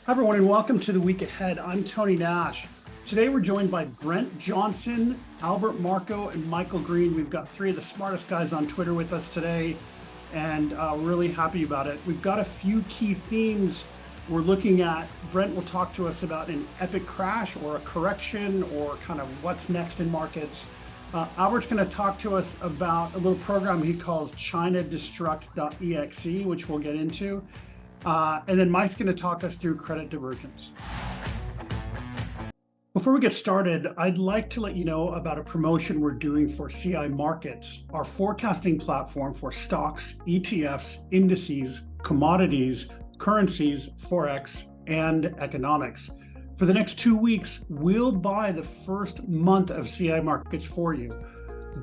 Hi, everyone, and welcome to the week ahead. I'm Tony Nash. Today, we're joined by Brent Johnson, Albert Marko, and Michael Green. We've got three of the smartest guys on Twitter with us today, and really happy about it. We've got a few key themes we're looking at. Brent will talk to us about an epic crash or a correction or kind of what's next in markets. Albert's going to talk to us about a little program he calls Chinadestruct.exe, which we'll get into. And then Mike's going to talk us through credit divergence. Before we get started, I'd like to let you know about a promotion we're doing for CI Markets, our forecasting platform for stocks, ETFs, indices, commodities, currencies, Forex, and economics. For the next 2 weeks, we'll buy the first month of CI Markets for you.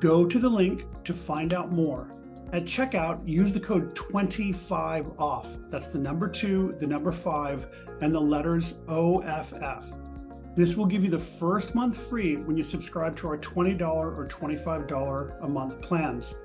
Go to the link to find out more. At checkout, use the code 25OFF. That's the number 2, the number 5, and the letters OFF. This will give you the first month free when you subscribe to our $20 or $25 a month plans.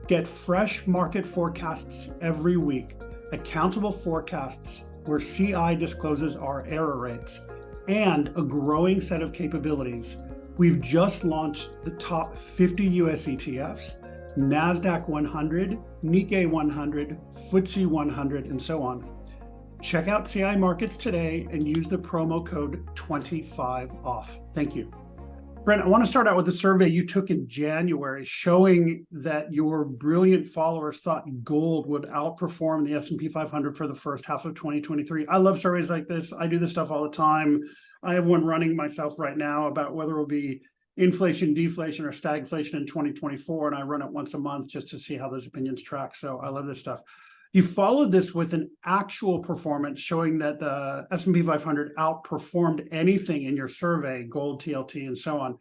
Get fresh market forecasts every week, accountable forecasts where CI discloses our error rates, and a growing set of capabilities. We've just launched the top 50 US ETFs, NASDAQ 100, Nikkei 100, FTSE 100, and so on. Check out CI Markets today and use the promo code 25OFF. Thank you. Brent, I want to start out with a survey you took in January showing that your brilliant followers thought gold would outperform the S&P 500 for the first half of 2023. I love surveys like this. I do this stuff all the time. I have one running myself right now about whether it will be inflation, deflation, or stagflation in 2024, and I run it once a month just to see how those opinions track. So I love this stuff. You followed this with an actual performance showing that the S&P 500 outperformed anything in your survey, gold, TLT, and so on.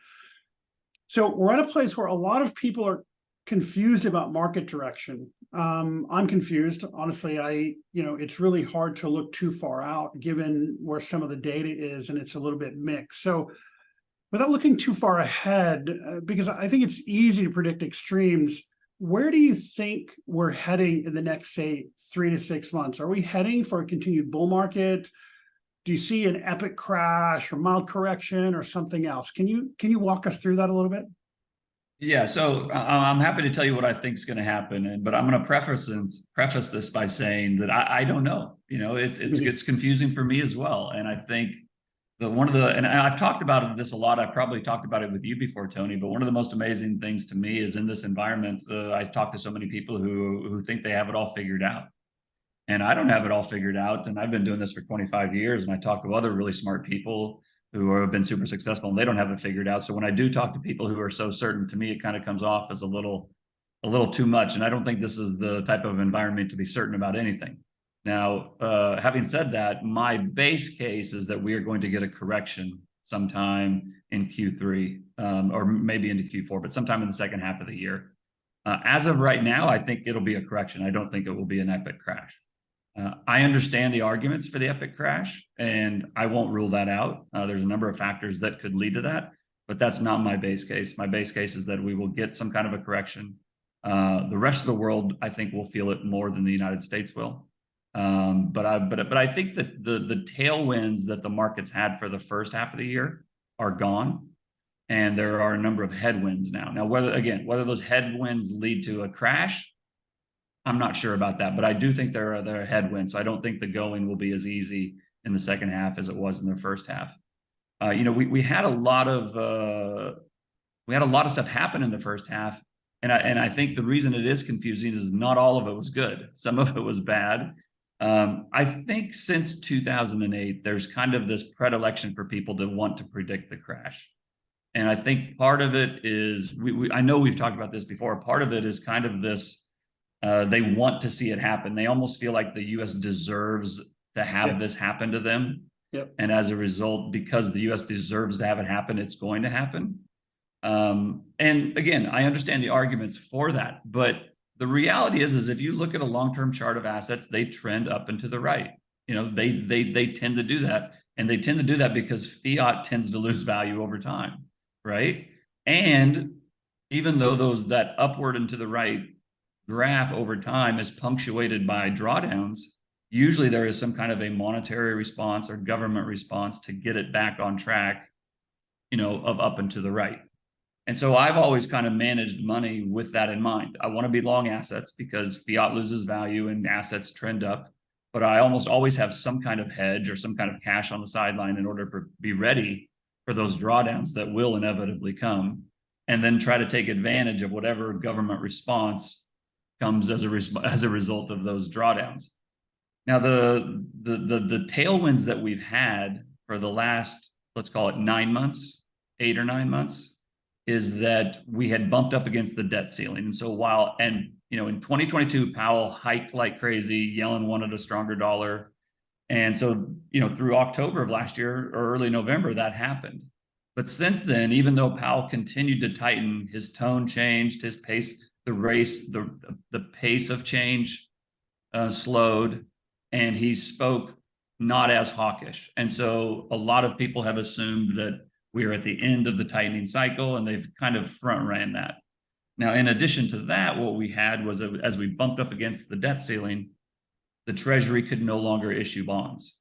So we're at a place where a lot of people are confused about market direction. I'm confused. Honestly, it's really hard to look too far out given where some of the data is, and it's a little bit mixed. So without looking too far ahead, because I think it's easy to predict extremes, where do you think we're heading in the next, say, 3 to 6 months? Are we heading for a continued bull market? Do you see an epic crash or mild correction or something else? Can you walk us through that a little bit? Yeah, so I'm happy to tell you what I think is going to happen, but I'm going to preface this by saying that I don't know. It's confusing for me as well, and I think and I've talked about this a lot. I've probably talked about it with you before, Tony, but one of the most amazing things to me is in this environment, I've talked to so many people who think they have it all figured out. And I don't have it all figured out. And I've been doing this for 25 years. And I talk to other really smart people who have been super successful and they don't have it figured out. So when I do talk to people who are so certain, to me, it kind of comes off as a little too much. And I don't think this is the type of environment to be certain about anything. Now, having said that, my base case is that we are going to get a correction sometime in Q3 or maybe into Q4, but sometime in the second half of the year. As of right now, I think it'll be a correction. I don't think it will be an epic crash. I understand the arguments for the epic crash, and I won't rule that out. There's a number of factors that could lead to that, but that's not my base case. My base case is that we will get some kind of a correction. The rest of the world, I think, will feel it more than the United States will. But I think that the tailwinds that the markets had for the first half of the year are gone, and there are a number of headwinds now. Now, whether those headwinds lead to a crash, I'm not sure about that, but I do think there are headwinds. So I don't think the going will be as easy in the second half as it was in the first half. We had a lot of stuff happen in the first half, and I think the reason it is confusing is not all of it was good. Some of it was bad. I think since 2008, there's kind of this predilection for people to want to predict the crash. And I think part of it is, I know we've talked about this before, part of it is kind of this, they want to see it happen. They almost feel like the US deserves to have this happen to them. Yep. And as a result, because the US deserves to have it happen, it's going to happen. And again, I understand the arguments for that, but the reality is if you look at a long-term chart of assets, they trend up and to the right. They tend to do that. And they tend to do that because fiat tends to lose value over time, right? And even though that upward and to the right graph over time is punctuated by drawdowns, usually there is some kind of a monetary response or government response to get it back on track, of up and to the right. And so I've always kind of managed money with that in mind. I want to be long assets because fiat loses value and assets trend up. But I almost always have some kind of hedge or some kind of cash on the sideline in order to be ready for those drawdowns that will inevitably come, and then try to take advantage of whatever government response comes as a result of those drawdowns. Now, the tailwinds that we've had for the last, let's call it 9 months, 8 or 9 months, is that we had bumped up against the debt ceiling. And so in 2022, Powell hiked like crazy. Yellen wanted a stronger dollar. And so, through October of last year or early November, that happened. But since then, even though Powell continued to tighten, his tone changed, his pace, the pace of change slowed, and he spoke not as hawkish. And so a lot of people have assumed that we are at the end of the tightening cycle, and they've kind of front ran that. Now, in addition to that, what we had was, as we bumped up against the debt ceiling, the Treasury could no longer issue bonds.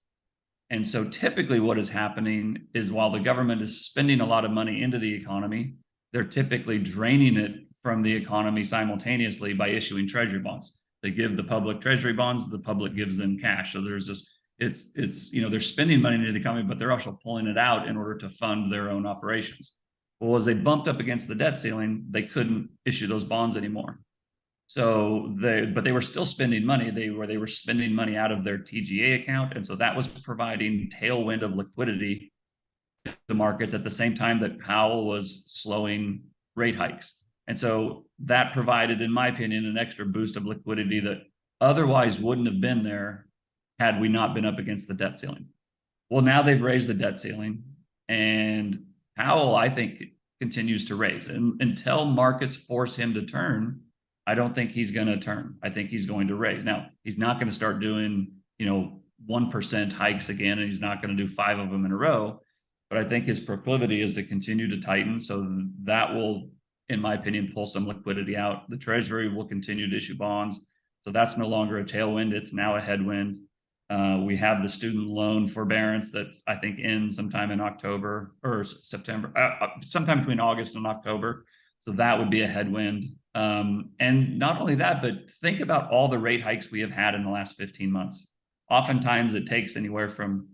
And so typically what is happening is, while the government is spending a lot of money into the economy, they're typically draining it from the economy simultaneously by issuing Treasury bonds. They give the public Treasury bonds, the public gives them cash. So there's this, they're spending money into the economy, but they're also pulling it out in order to fund their own operations. Well, as they bumped up against the debt ceiling, they couldn't issue those bonds anymore. So but they were still spending money. They were spending money out of their TGA account. And so that was providing tailwind of liquidity to the markets at the same time that Powell was slowing rate hikes. And so that provided, in my opinion, an extra boost of liquidity that otherwise wouldn't have been there had we not been up against the debt ceiling. Well, now they've raised the debt ceiling, and Powell, I think, continues to raise. And until markets force him to turn, I don't think he's going to turn. I think he's going to raise. Now, he's not going to start doing, 1% hikes again, and he's not going to do 5 of them in a row. But I think his proclivity is to continue to tighten. So that will, in my opinion, pull some liquidity out. The Treasury will continue to issue bonds. So that's no longer a tailwind. It's now a headwind. We have the student loan forbearance that I think ends sometime in October or September, sometime between August and October. So that would be a headwind. And not only that, but think about all the rate hikes we have had in the last 15 months. Oftentimes it takes anywhere from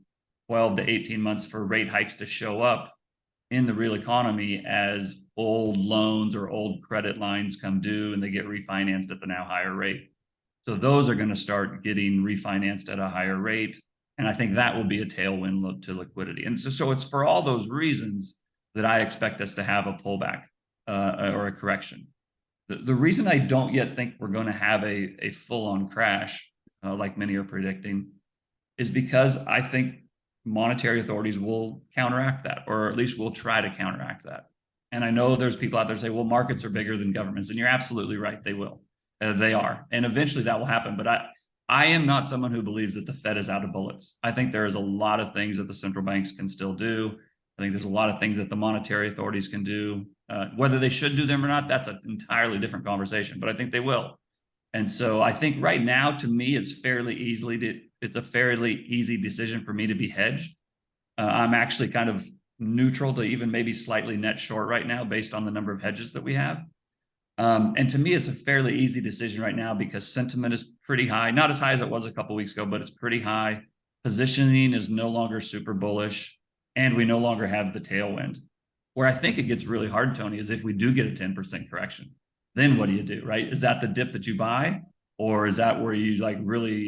12 to 18 months for rate hikes to show up in the real economy as old loans or old credit lines come due and they get refinanced at the now higher rate. So those are going to start getting refinanced at a higher rate. And I think that will be a tailwind to liquidity. And so it's for all those reasons that I expect us to have a pullback or a correction. The reason I don't yet think we're going to have a full-on crash, like many are predicting, is because I think monetary authorities will counteract that, or at least will try to counteract that. And I know there's people out there say, well, markets are bigger than governments. And you're absolutely right. They will. They are. And eventually that will happen. But I am not someone who believes that the Fed is out of bullets. I think there is a lot of things that the central banks can still do. I think there's a lot of things that the monetary authorities can do. Whether they should do them or not, that's an entirely different conversation, but I think they will. And so I think right now, to me, it's a fairly easy decision for me to be hedged. I'm actually kind of neutral to even maybe slightly net short right now based on the number of hedges that we have. And to me, it's a fairly easy decision right now because sentiment is pretty high, not as high as it was a couple of weeks ago, but it's pretty high. Positioning is no longer super bullish, and we no longer have the tailwind. Where I think it gets really hard, Tony, is if we do get a 10% correction, then what do you do, right? Is that the dip that you buy, or is that where you like really,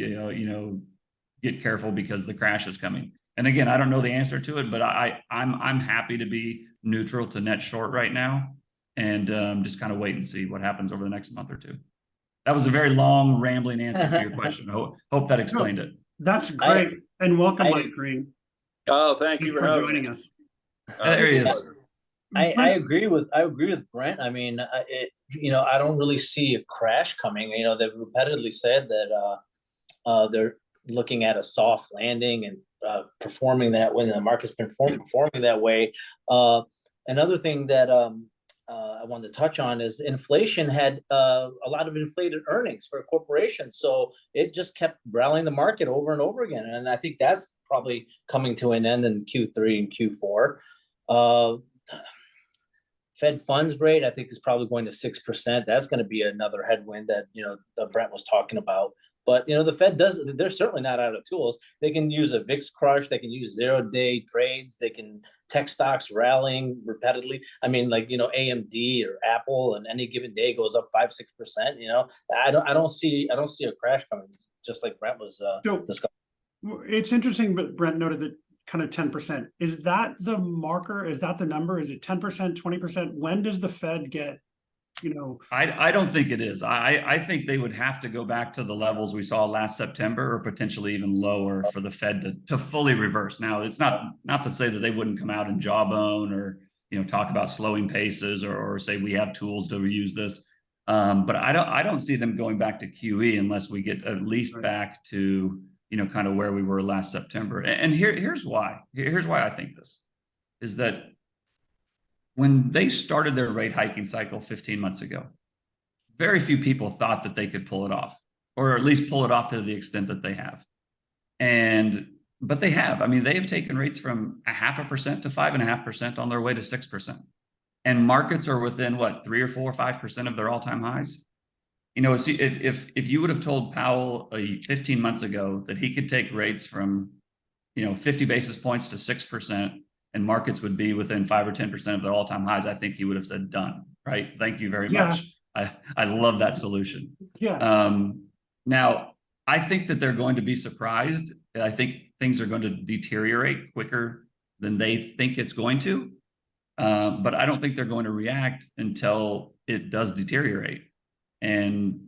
get careful because the crash is coming? And again, I don't know the answer to it, but I'm happy to be neutral to net short right now, and just kind of wait and see what happens over the next month or two. That was a very long, rambling answer to your question. Hope that explained it. That's great. And welcome, Mike Green. Oh, thank you for joining us. There he is. I agree with Brent. I mean, I don't really see a crash coming. They've repetitively said that they're looking at a soft landing and performing that when the market's been performing that way. Another thing that I wanted to touch on is inflation had a lot of inflated earnings for corporations, so it just kept rallying the market over and over again, and I think that's probably coming to an end in Q3 and Q4. Fed funds rate, I think, is probably going to 6%. That's going to be another headwind that Brent was talking about. But the Fed they're certainly not out of tools. They can use a VIX crush, they can use 0-day trades, they can tech stocks rallying repeatedly. I mean, like AMD or Apple, and any given day goes up 5-6%. I don't see a crash coming, just like Brent was discussing. It's interesting, but Brent noted that kind of 10%. Is that the marker? Is that the number? Is it 10%, 20%? When does the Fed get, I don't think it is. I think they would have to go back to the levels we saw last September, or potentially even lower, for the Fed to fully reverse. Now, it's not to say that they wouldn't come out and jawbone or talk about slowing paces, or say we have tools to use this. But I don't see them going back to QE unless we get at least back to kind of where we were last September. And here's why. Here's why I think this is that when they started their rate hiking cycle 15 months ago, very few people thought that they could pull it off, or at least pull it off to the extent that they have. But they have. I mean, they have taken rates from 0.5% to 5.5% on their way to 6%. And markets are within what, 3 or 4 or 5% of their all-time highs. If you would have told Powell 15 months ago that he could take rates from 50 basis points to 6%, and markets would be within 5 or 10% of their all-time highs, I think he would have said, done, right? Thank you very much. I love that solution. Now, I think that they're going to be surprised. I think things are going to deteriorate quicker than they think it's going to. But I don't think they're going to react until it does deteriorate. And,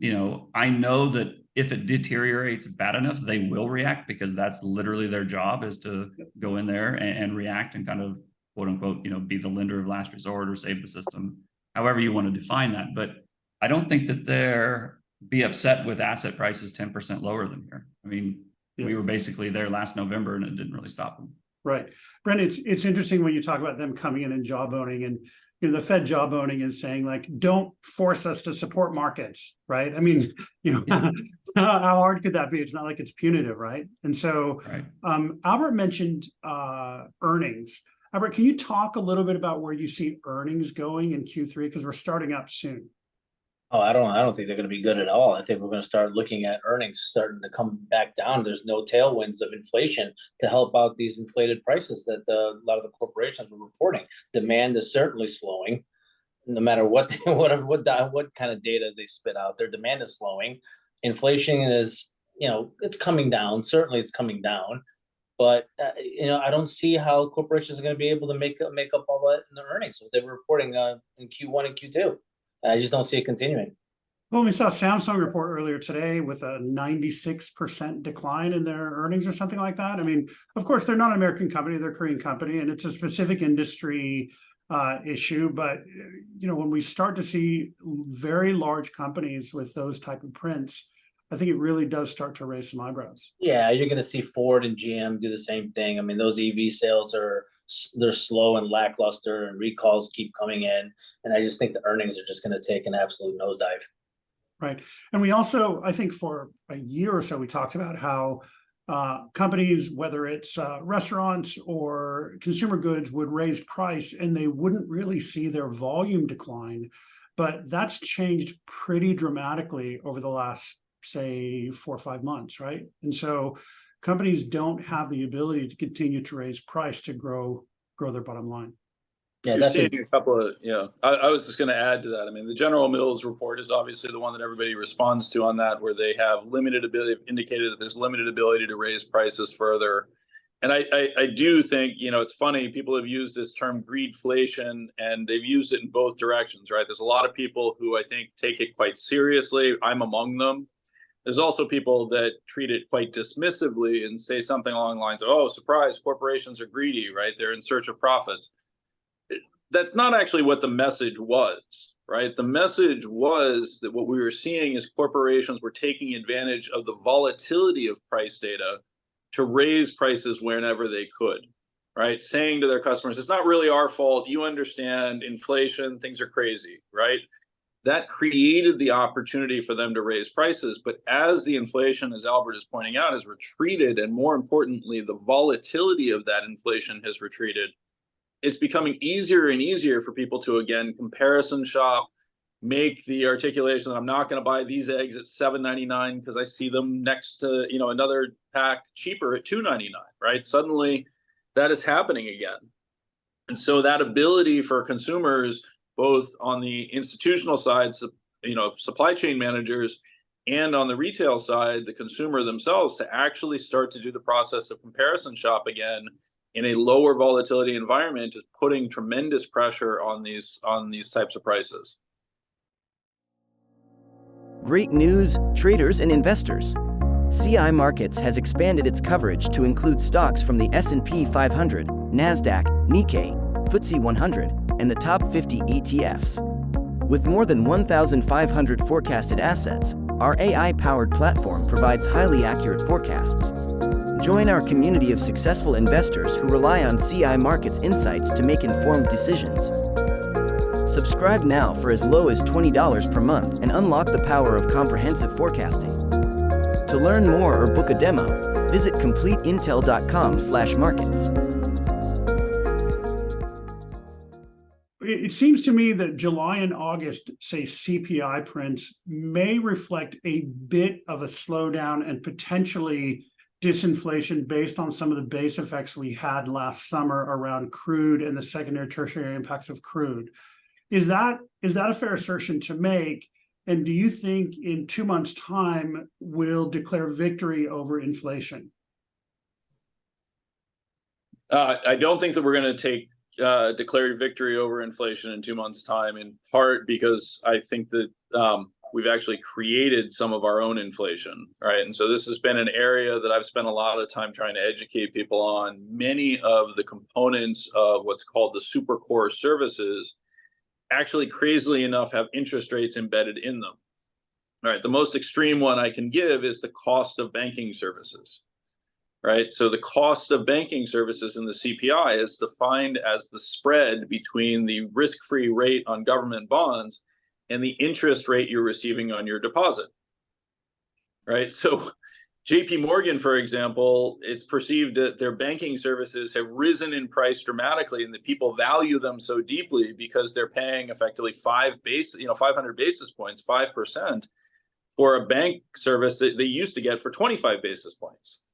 I know that if it deteriorates bad enough, they will react, because that's literally their job, is to go in there and react and kind of, quote unquote, be the lender of last resort or save the system, however you want to define that. But I don't think that they're be upset with asset prices 10% lower than here. I mean, we were basically there last November and it didn't really stop them. Right. Brent, it's interesting when you talk about them coming in and jawboning, and the Fed jawboning is saying, like, don't force us to support markets, right? I mean, how hard could that be? It's not like it's punitive, right? And so Albert mentioned earnings. Albert, can you talk a little bit about where you see earnings going in Q3? Because we're starting up soon. Oh, I don't think they're going to be good at all. I think we're going to start looking at earnings starting to come back down. There's no tailwinds of inflation to help out these inflated prices that a lot of the corporations are reporting. Demand is certainly slowing, no matter what kind of data they spit out. Their demand is slowing. Inflation is, it's coming down. Certainly, it's coming down. But I don't see how corporations are going to be able to make up all that in the earnings what they were reporting in Q1 and Q2. I just don't see it continuing. Well, we saw Samsung report earlier today with a 96% decline in their earnings or something like that. I mean, of course, they're not an American company, they're a Korean company, and it's a specific industry issue. But, when we start to see very large companies with those type of prints, I think it really does start to raise some eyebrows. Yeah, you're going to see Ford and GM do the same thing. I mean, those EV sales they're slow and lackluster, and recalls keep coming in. And I just think the earnings are just going to take an absolute nosedive. Right. And we also, I think for a year or so, we talked about how companies, whether it's restaurants or consumer goods, would raise price and they wouldn't really see their volume decline. But that's changed pretty dramatically over the last, say, 4 or 5 months, right? And so companies don't have the ability to continue to raise price to grow their bottom line. Yeah, that's a couple of, I was just going to add to that. I mean, the General Mills report is obviously the one that everybody responds to on that, where they have limited ability, indicated that there's limited ability to raise prices further. And I do think, it's funny, people have used this term greedflation, and they've used it in both directions, right? There's a lot of people who I think take it quite seriously. I'm among them. There's also people that treat it quite dismissively and say something along the lines of, oh, surprise, corporations are greedy, right? They're in search of profits. That's not actually what the message was, right? The message was that what we were seeing is corporations were taking advantage of the volatility of price data to raise prices whenever they could. right? Saying to their customers, it's not really our fault. You understand inflation, things are crazy, right? That created the opportunity for them to raise prices. But as the inflation, as Albert is pointing out, has retreated, and more importantly, the volatility of that inflation has retreated, it's becoming easier and easier for people to, again, comparison shop, make the articulation that I'm not going to buy these eggs at $7.99 because I see them next to, you know, another pack cheaper at $2.99, right? Suddenly that is happening again. And so that ability for consumers, both on the institutional side, you know, supply chain managers, and on the retail side, the consumer themselves, to actually start to do the process of comparison shop again in a lower volatility environment, is putting tremendous pressure on these types of prices. Great news, traders and investors. CI Markets has expanded its coverage to include stocks from the S&P 500, NASDAQ, Nikkei, FTSE 100, and the top 50 ETFs. With more than 1,500 forecasted assets, our AI-powered platform provides highly accurate forecasts. Join our community of successful investors who rely on CI Markets insights to make informed decisions. Subscribe now for as low as $20 per month and unlock the power of comprehensive forecasting. To learn more or book a demo, visit completeintel.com/markets. It seems to me that July and August, say CPI prints, may reflect a bit of a slowdown and potentially disinflation based on some of the base effects we had last summer around crude and the secondary tertiary impacts of crude. Is that a fair assertion to make? And do you think in 2 months' time we'll declare victory over inflation? I don't think that we're going to declare victory over inflation in 2 months' time, in part because I think that we've actually created some of our own inflation, right? And so this has been an area that I've spent a lot of time trying to educate people on. Many of the components of what's called the super core services actually, crazily enough, have interest rates embedded in them. All right, the most extreme one I can give is the cost of banking services, right? So the cost of banking services in the CPI is defined as the spread between the risk-free rate on government bonds and the interest rate you're receiving on your deposit, right? So JP Morgan, for example, it's perceived that their banking services have risen in price dramatically, and that people value them so deeply because they're paying effectively 500 basis points, 5% for a bank service that they used to get for 25 basis points,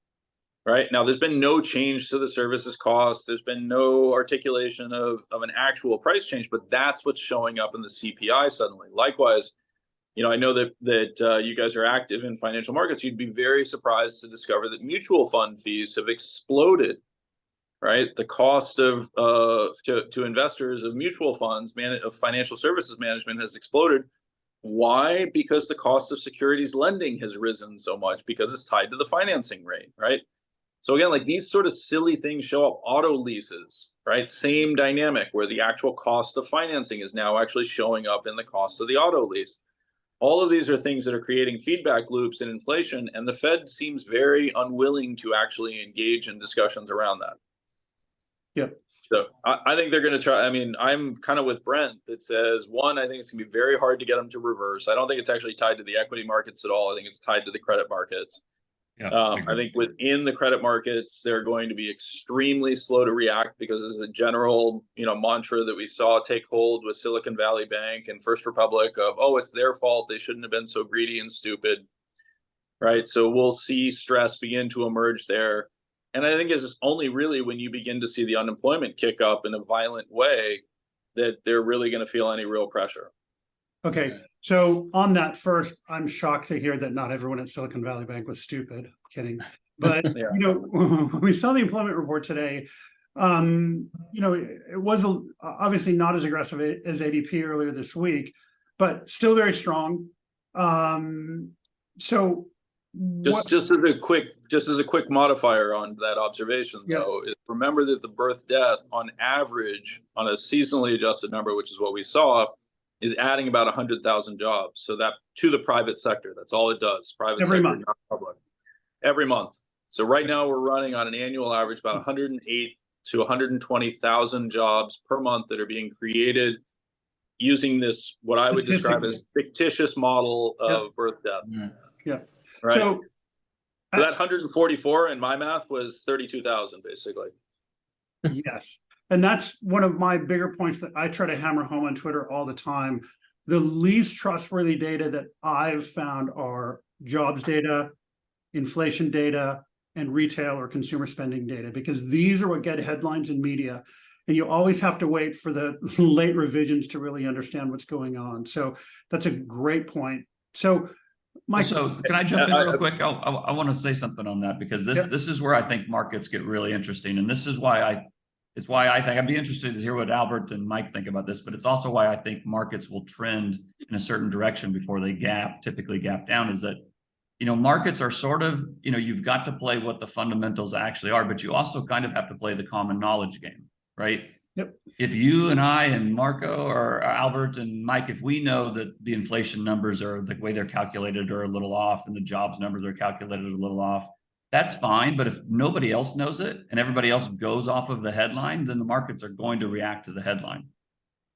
right? Now, there's been no change to the services cost. There's been no articulation of an actual price change, but that's what's showing up in the CPI suddenly. Likewise, you know, I know that you guys are active in financial markets. You'd be very surprised to discover that mutual fund fees have exploded, right? The cost of to investors of mutual funds, of financial services management, has exploded. Why? Because the cost of securities lending has risen so much, because it's tied to the financing rate, right? So again, like, these sort of silly things show up. Auto leases, right? Same dynamic, where the actual cost of financing is now actually showing up in the cost of the auto lease. All of these are things that are creating feedback loops in inflation, and the Fed seems very unwilling to actually engage in discussions around that. Yep. So I think they're going to try. I mean, I'm kind of with Brent that says, one, I think it's going to be very hard to get them to reverse. I don't think it's actually tied to the equity markets at all. I think it's tied to the credit markets. Yeah, I think within the credit markets, they're going to be extremely slow to react, because there's a general, mantra that we saw take hold with Silicon Valley Bank and First Republic of, oh, it's their fault, they shouldn't have been so greedy and stupid, right? So we'll see stress begin to emerge there. And I think it's only really when you begin to see the unemployment kick up in a violent way that they're really going to feel any real pressure. Okay, so on that first, I'm shocked to hear that not everyone at Silicon Valley Bank was stupid. I'm kidding. But, Yeah. when we saw the employment report today, it was obviously not as aggressive as ADP earlier this week, but still very strong. So just as a quick modifier on that observation, though, is remember that the birth death on average on a seasonally adjusted number, which is what we saw, is adding about 100,000 jobs. So that to the private sector, that's all it does. Private every sector, month. not public. Every month. So right now we're running on an annual average about 108 to 120,000 jobs per month that are being created using this, what I would describe as fictitious model of birth death. Yeah. Right. So that 144 in my math was 32,000 basically. yes. And that's one of my bigger points that I try to hammer home on Twitter all the time. The least trustworthy data that I've found are jobs data, inflation data, and retail or consumer spending data, because these are what get headlines in media. And you always have to wait for the late revisions to really understand what's going on. So that's a great point. So Mike, so can I jump in real quick? I want to say something on that, because this is where I think markets get really interesting. And this is why I think I'd be interested to hear what Albert and Mike think about this, but it's also why I think markets will trend in a certain direction before they typically gap down, is that, markets are sort of, you've got to play what the fundamentals actually are, but you also kind of have to play the common knowledge game, right? Yep. If you and I and Marko or Albert and Mike, if we know that the inflation numbers are the way they're calculated are a little off and the jobs numbers are calculated a little off, that's fine. But if nobody else knows it and everybody else goes off of the headline, then the markets are going to react to the headline.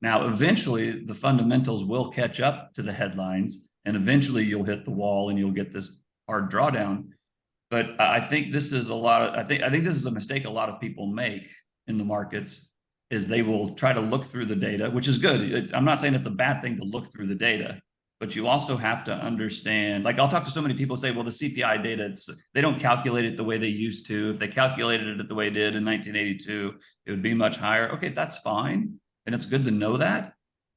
Now, eventually, the fundamentals will catch up to the headlines, and eventually you'll hit the wall and you'll get this hard drawdown. But I think this is I think this is a mistake a lot of people make in the markets, is they will try to look through the data, which is good. I'm not saying it's a bad thing to look through the data, but you also have to understand, like I'll talk to so many people say, well, the CPI data, they don't calculate it the way they used to. If they calculated it the way it did in 1982, it would be much higher. Okay, that's fine. And it's good to know that,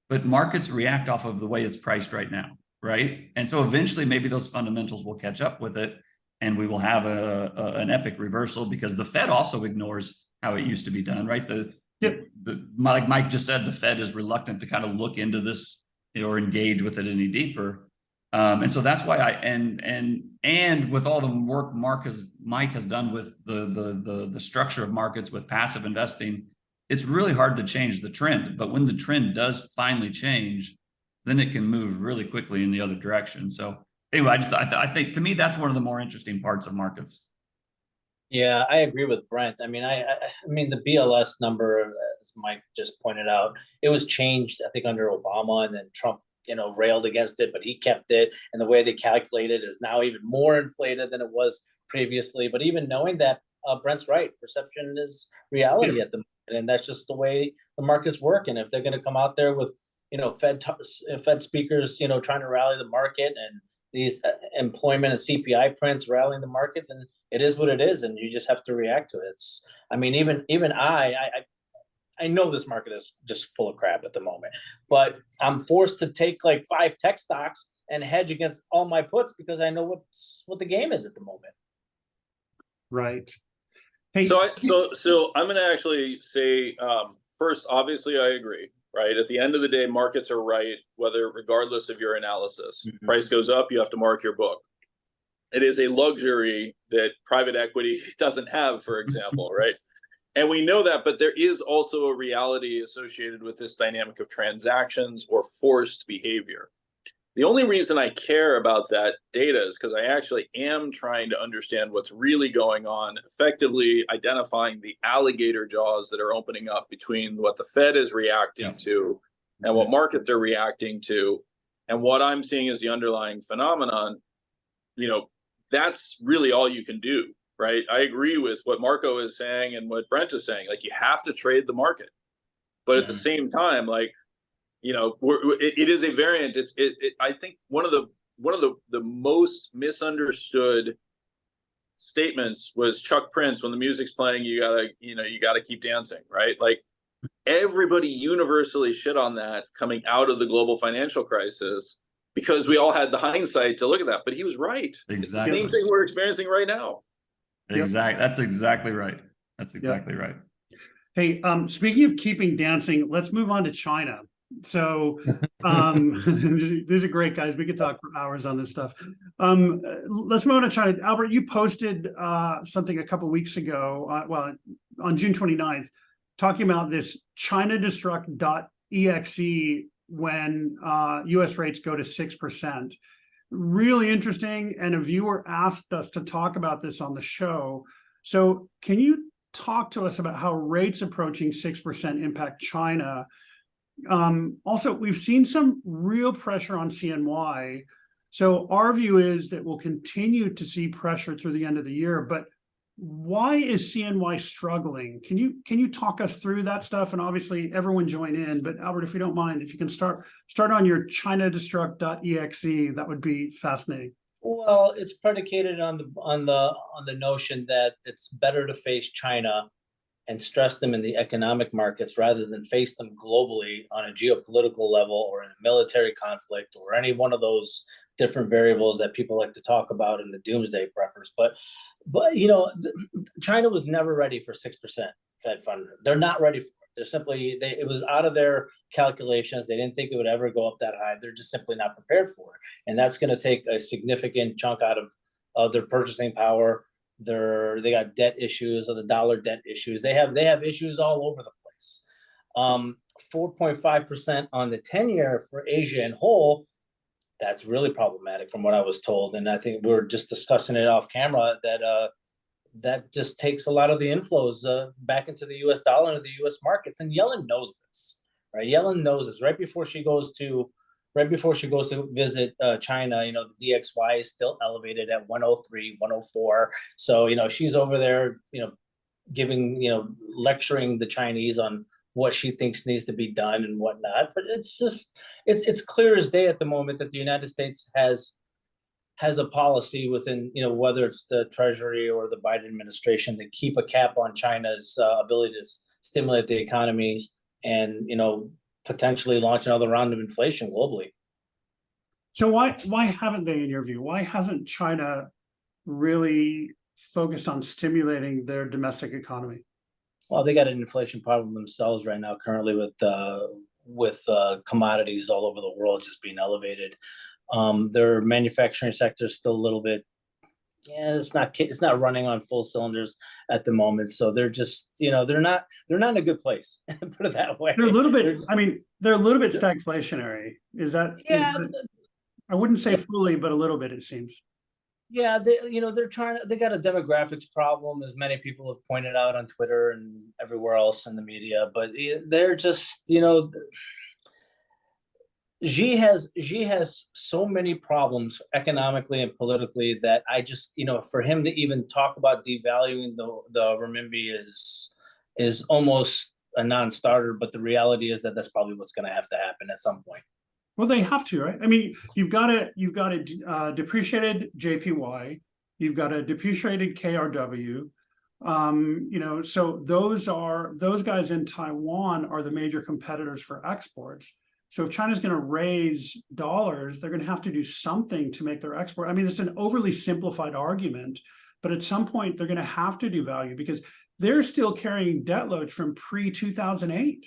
but markets react off of the way it's priced right now, right? And so eventually maybe those fundamentals will catch up with it, and we will have an epic reversal, because the Fed also ignores how it used to be done, right? Like Mike just said, the Fed is reluctant to kind of look into this or engage with it any deeper. And so that's why and with all the work Mike has done with the structure of markets with passive investing, it's really hard to change the trend. But when the trend does finally change, then it can move really quickly in the other direction. So anyway, I think to me, that's one of the more interesting parts of markets. Yeah, I agree with Brent. I mean, I mean, the BLS number, as Mike just pointed out, it was changed, I think, under Obama, and then Trump, railed against it, but he kept it. And the way they calculate it is now even more inflated than it was previously. But even knowing that, Brent's right, perception is reality at the moment, and that's just the way the markets work. And if they're going to come out there with, Fed speakers, trying to rally the market, and these employment and CPI prints rallying the market, then it is what it is, and you just have to react to it. I mean, even I know this market is just full of crap at the moment, but I'm forced to take like 5 tech stocks and hedge against all my puts because I know what the game is at the moment. Right. Hey, so I'm going to actually say first, obviously, I agree. Right. At the end of the day, markets are right, regardless of your analysis. Mm-hmm. Price goes up, you have to mark your book. It is a luxury that private equity doesn't have, for example, right? And we know that, but there is also a reality associated with this dynamic of transactions or forced behavior. The only reason I care about that data is because I actually am trying to understand what's really going on, effectively identifying the alligator jaws that are opening up between what the Fed is reacting to and what markets are reacting to. And what I'm seeing is the underlying phenomenon. That's really all you can do, right? I agree with what Marko is saying and what Brent is saying. Like, you have to trade the market. But at the same time, it is a variant. I think one of the most misunderstood statements was Chuck Prince, when the music's playing, you gotta keep dancing, right? Like, everybody universally shit on that coming out of the global financial crisis because we all had the hindsight to look at that. But he was right. Exactly. It's the same thing we're experiencing right now. Exactly. That's exactly right. That's exactly right. Hey, speaking of keeping dancing, let's move on to China. So these are great, guys. We could talk for hours on this stuff. Let's move on to China. Albert, you posted something a couple weeks ago, on June 29th, talking about this Chinadestruct.exe when US rates go to 6%. Really interesting. And a viewer asked us to talk about this on the show. So can you talk to us about how rates approaching 6% impact China? Also, we've seen some real pressure on CNY. So our view is that we'll continue to see pressure through the end of the year, but why is CNY struggling? Can you talk us through that stuff? And obviously everyone join in, but Albert, if you don't mind, if you can start on your Chinadestruct.exe, that would be fascinating. Well, it's predicated on the notion that it's better to face China and stress them in the economic markets rather than face them globally on a geopolitical level or in a military conflict or any one of those different variables that people like to talk about in the doomsday preppers. But China was never ready for 6% Fed fund. They're not ready for it. They're simply, it was out of their calculations. They didn't think it would ever go up that high. They're just simply not prepared for it. And that's going to take a significant chunk out of their purchasing power. They got debt issues, or the dollar debt issues. They have issues all over the place. 4.5% on the 10-year for Asia in whole. That's really problematic from what I was told. And I think we were just discussing it off camera that that just takes a lot of the inflows back into the U.S. dollar and the U.S. markets. And Yellen knows this, right? Yellen knows this. Right before she goes to visit China, the DXY is still elevated at 103, 104. So, she's over there, giving, lecturing the Chinese on what she thinks needs to be done and whatnot. But it's clear as day at the moment that the United States has a policy within, whether it's the Treasury or the Biden administration, to keep a cap on China's ability to stimulate the economies and, potentially launch another round of inflation globally. So why haven't they, in your view? Why hasn't China really focused on stimulating their domestic economy? Well, they got an inflation problem themselves right now, currently with commodities all over the world just being elevated. Their manufacturing sector is still a little bit, it's not running on full cylinders at the moment. So they're just, they're not in a good place. Put it that way. They're a little bit. They're a little bit stagflationary. Is that? Yeah. I wouldn't say fully, but a little bit, it seems. Yeah, they got a demographics problem, as many people have pointed out on Twitter and everywhere else in the media. But they're just, Xi has so many problems economically and politically that I just, for him to even talk about devaluing the renminbi is almost a non-starter. But the reality is that that's probably what's going to have to happen at some point. Well, they have to, right? I mean, you've got a depreciated JPY, you've got a depreciated KRW, so those guys in Taiwan are the major competitors for exports. So if China's going to raise dollars, they're going to have to do something to make their export. I mean, it's an overly simplified argument, but at some point they're going to have to devalue because they're still carrying debt loads from pre-2008.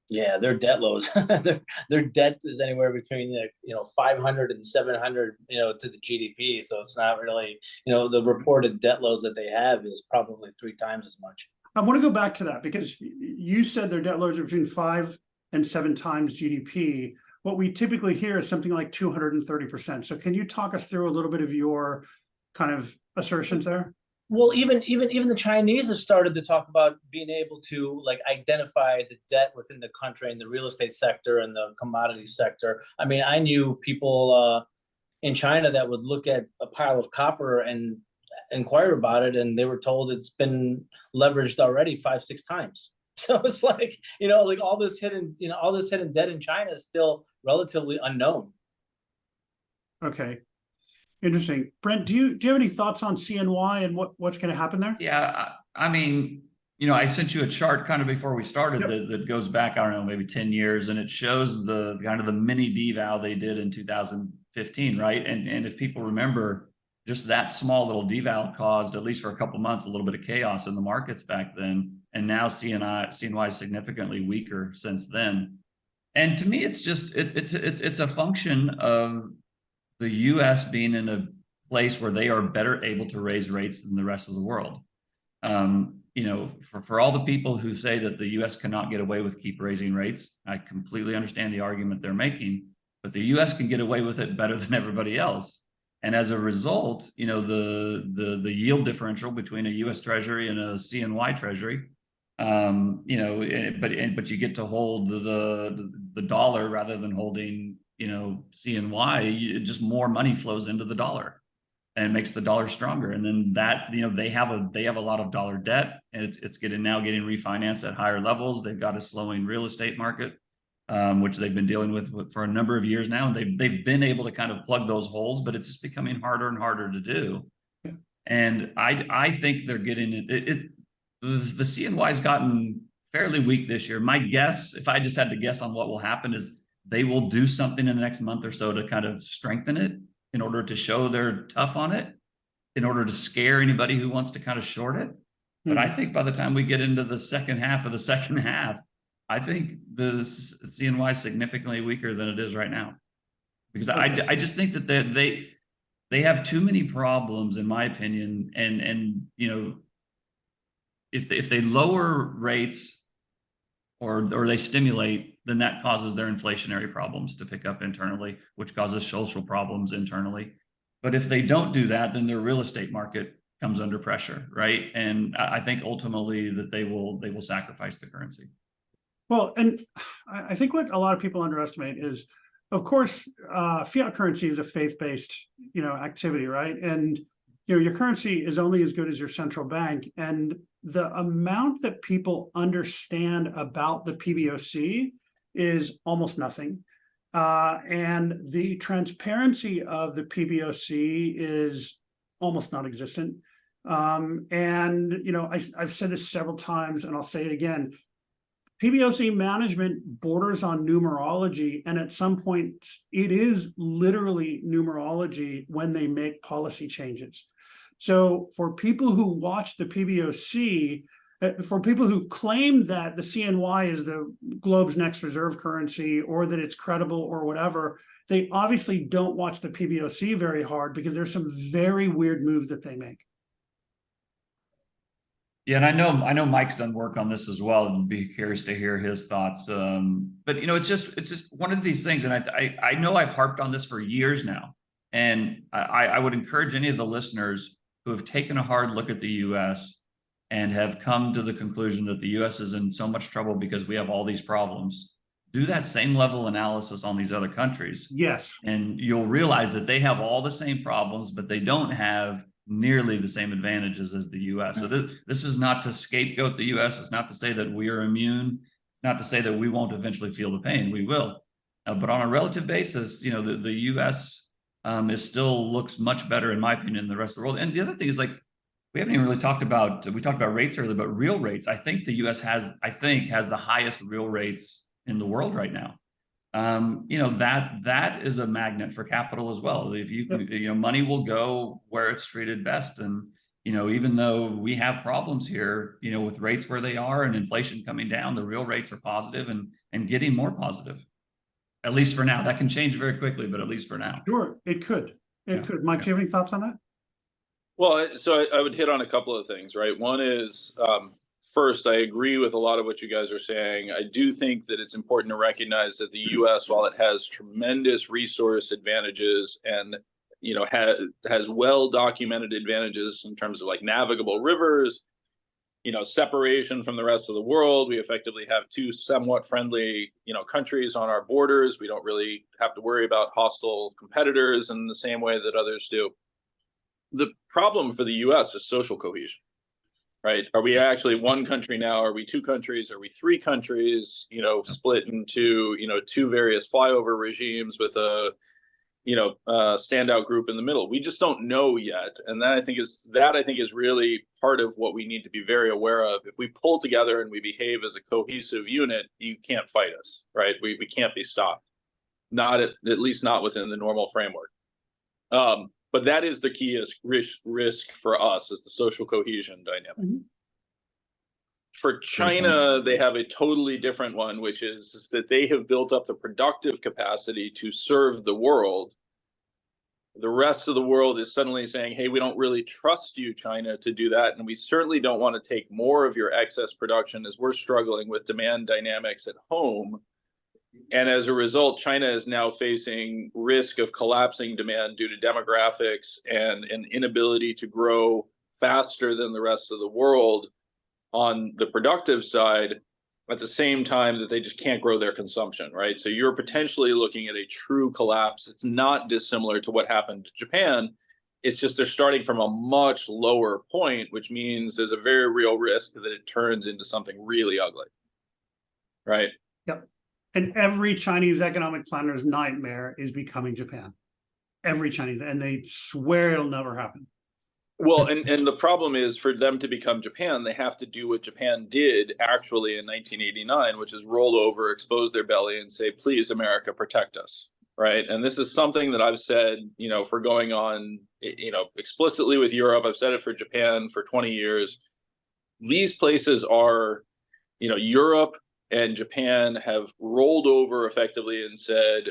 Yeah, their debt loads, their debt is anywhere between 500 and 700, to the GDP. So it's not really, the reported debt loads that they have is probably 3 times as much. I want to go back to that because you said their debt loads are between 5 and 7 times GDP. What we typically hear is something like 230%. So can you talk us through a little bit of your kind of assertions there? Well, even the Chinese have started to talk about being able to identify the debt within the country in the real estate sector and the commodity sector. I mean, I knew people in China that would look at a pile of copper and inquire about it, and they were told it's been leveraged already 5-6 times. So it's all this hidden debt in China is still relatively unknown. Okay. Interesting. Brent, do you have any thoughts on CNY and what's going to happen there? Yeah, I mean, I sent you a chart kind of before we started that goes back, I don't know, maybe 10 years, and it shows the kind of the mini deval they did in 2015, right? And if people remember, just that small little deval caused, at least for a couple months, a little bit of chaos in the markets back then. And now CNY is significantly weaker since then. And to me, it's just it's a function of the U.S. being in a place where they are better able to raise rates than the rest of the world. For all the people who say that the U.S. cannot get away with keep raising rates, I completely understand the argument they're making, but the U.S. can get away with it better than everybody else. And as a result, the yield differential between a U.S. Treasury and a CNY Treasury, but you get to hold the dollar rather than holding CNY. Just more money flows into the dollar, and makes the dollar stronger. And then that they have a lot of dollar debt, and it's getting refinanced at higher levels. They've got a slowing real estate market, which they've been dealing with for a number of years now, and they've been able to kind of plug those holes, but it's just becoming harder and harder to do. Yeah. And I think they're getting the CNY's gotten fairly weak this year. My guess, if I just had to guess on what will happen, is they will do something in the next month or so to kind of strengthen it in order to show they're tough on it, in order to scare anybody who wants to kind of short it. But I think by the time we get into the second half of the second half, I think the CNY is significantly weaker than it is right now, because I just think that they have too many problems, in my opinion. And if they lower rates or they stimulate, then that causes their inflationary problems to pick up internally, which causes social problems internally. But if they don't do that, then their real estate market comes under pressure, right? And I think ultimately that they will sacrifice the currency. Well, and I think what a lot of people underestimate is, of course, fiat currency is a faith-based, activity, right? And your currency is only as good as your central bank. And the amount that people understand about the PBOC is almost nothing. And the transparency of the PBOC is almost non-existent. I've said this several times, and I'll say it again. PBOC management borders on numerology, and at some point it is literally numerology when they make policy changes. So for people who watch the PBOC, for people who claim that the CNY is the globe's next reserve currency, or that it's credible or whatever, they obviously don't watch the PBOC very hard, because there's some very weird moves that they make. Yeah, and I know Mike's done work on this as well, and be curious to hear his thoughts. But it's just one of these things, and I know I've harped on this for years now, and I would encourage any of the listeners who have taken a hard look at the U.S. and have come to the conclusion that the U.S. is in so much trouble because we have all these problems, do that same level analysis on these other countries. Yes, and you'll realize that they have all the same problems, but they don't have nearly the same advantages as the U.S. So this is not to scapegoat the U.S. It's not to say that we are immune. It's not to say that we won't eventually feel the pain. We will. But on a relative basis, the U.S. Is still looks much better, in my opinion, than the rest of the world. And the other thing is, we haven't even really talked about rates earlier, but real rates. I think the U.S. has the highest real rates in the world right now. That is a magnet for capital as well. If you money will go where it's treated best. And even though we have problems here, with rates where they are and inflation coming down, the real rates are positive and getting more positive, at least for now. That can change very quickly, but at least for now. Sure, it could. Mike, do you have any thoughts on that? Well, so I would hit on a couple of things, right? One is, first, I agree with a lot of what you guys are saying. I do think that it's important to recognize that the U.S., while it has tremendous resource advantages and has well-documented advantages in terms of navigable rivers, separation from the rest of the world. We effectively have two somewhat friendly, countries on our borders. We don't really have to worry about hostile competitors in the same way that others do. The problem for the U.S. is social cohesion, right? Are we actually one country now? Are we two countries? Are we three countries, split into, two various flyover regimes with a standout group in the middle? We just don't know yet. And that I think is really part of what we need to be very aware of. If we pull together and we behave as a cohesive unit, you can't fight us, right? We can't be stopped. At least not within the normal framework. But that is the key risk for us, is the social cohesion dynamic. Mm-hmm. For China, they have a totally different one, which is that they have built up the productive capacity to serve the world. The rest of the world is suddenly saying, hey, we don't really trust you, China, to do that. And we certainly don't want to take more of your excess production, as we're struggling with demand dynamics at home. And as a result, China is now facing risk of collapsing demand due to demographics and an inability to grow faster than the rest of the world on the productive side, at the same time that they just can't grow their consumption, right? So you're potentially looking at a true collapse. It's not dissimilar to what happened to Japan. It's just they're starting from a much lower point, which means there's a very real risk that it turns into something really ugly, right? Yep. And every Chinese economic planner's nightmare is becoming Japan. Every Chinese, and they swear it'll never happen. Well, and the problem is for them to become Japan, they have to do what Japan did actually in 1989, which is roll over, expose their belly, and say, please, America, protect us, right? And this is something that I've said, for going on, explicitly with Europe. I've said it for Japan for 20 years. These places are, Europe and Japan have rolled over effectively and said,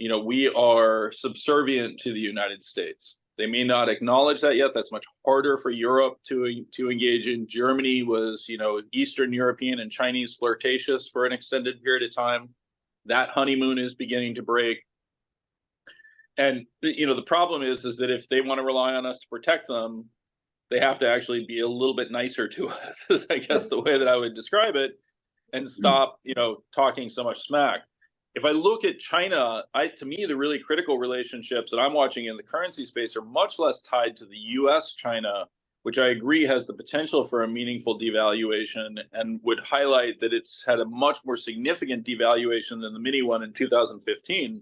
we are subservient to the United States. They may not acknowledge that yet. That's much harder for Europe to engage in. Germany was, Eastern European and Chinese flirtatious for an extended period of time. That honeymoon is beginning to break. And, the problem is that if they want to rely on us to protect them, they have to actually be a little bit nicer to us, is I guess the way that I would describe it, and stop, talking so much smack. If I look at China, to me, the really critical relationships that I'm watching in the currency space are much less tied to the US-China, which I agree has the potential for a meaningful devaluation, and would highlight that it's had a much more significant devaluation than the mini one in 2015.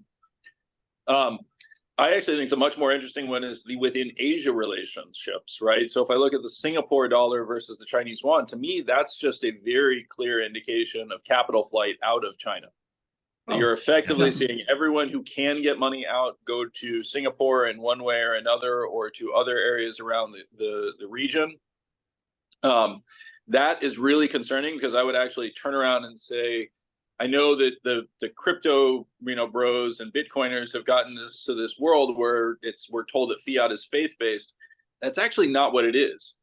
I actually think the much more interesting one is the within Asia relationships, right? So if I look at the Singapore dollar versus the Chinese yuan, to me, that's just a very clear indication of capital flight out of China. You're effectively seeing everyone who can get money out go to Singapore in one way or another, or to other areas around the region. That is really concerning, because I would actually turn around and say, I know that the crypto bros and Bitcoiners have gotten us to this world where we're told that fiat is faith-based. That's actually not what it is.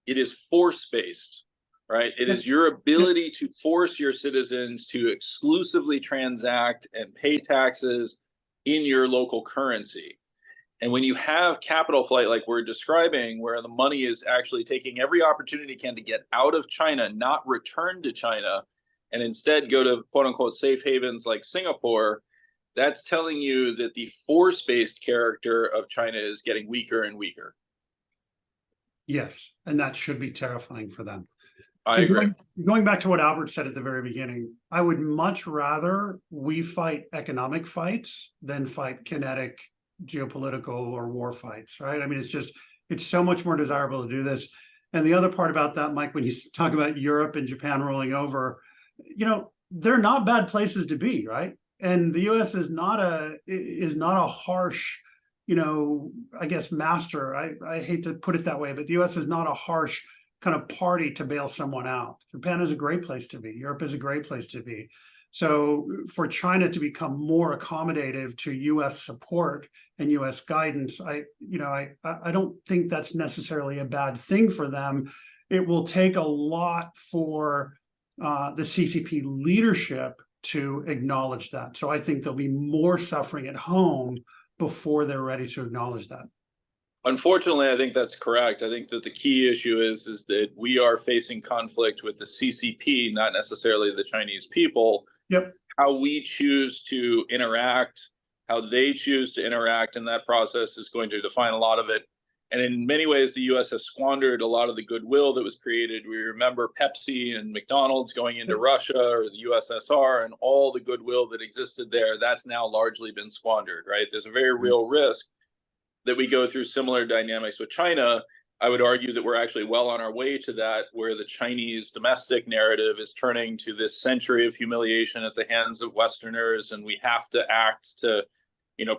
It is force-based. Right? It is your ability to force your citizens to exclusively transact and pay taxes in your local currency. And when you have capital flight like we're describing, where the money is actually taking every opportunity it can to get out of China, not return to China, and instead go to quote unquote safe havens like Singapore, that's telling you that the force-based character of China is getting weaker and weaker. Yes, and that should be terrifying for them. I agree. Going back to what Albert said at the very beginning, I would much rather we fight economic fights than fight kinetic geopolitical or war fights, right? I mean, it's so much more desirable to do this. And the other part about that, Mike, when you talk about Europe and Japan rolling over, they're not bad places to be, right? And the US is not a harsh, I guess, master. I hate to put it that way, but the US is not a harsh kind of party to bail someone out. Japan is a great place to be. Europe is a great place to be. So for China to become more accommodative to US support and US guidance, I don't think that's necessarily a bad thing for them. It will take a lot for the CCP leadership to acknowledge that. So I think there'll be more suffering at home before they're ready to acknowledge that. Unfortunately, I think that's correct. I think that the key issue is that we are facing conflict with the CCP, not necessarily the Chinese people. Yep. How we choose to interact, how they choose to interact in that process is going to define a lot of it. And in many ways, the US has squandered a lot of the goodwill that was created. We remember Pepsi and McDonald's going into Russia or the USSR, and all the goodwill that existed there. That's now largely been squandered, right? There's a very real risk that we go through similar dynamics with China. I would argue that we're actually well on our way to that, where the Chinese domestic narrative is turning to this century of humiliation at the hands of Westerners, and we have to act to,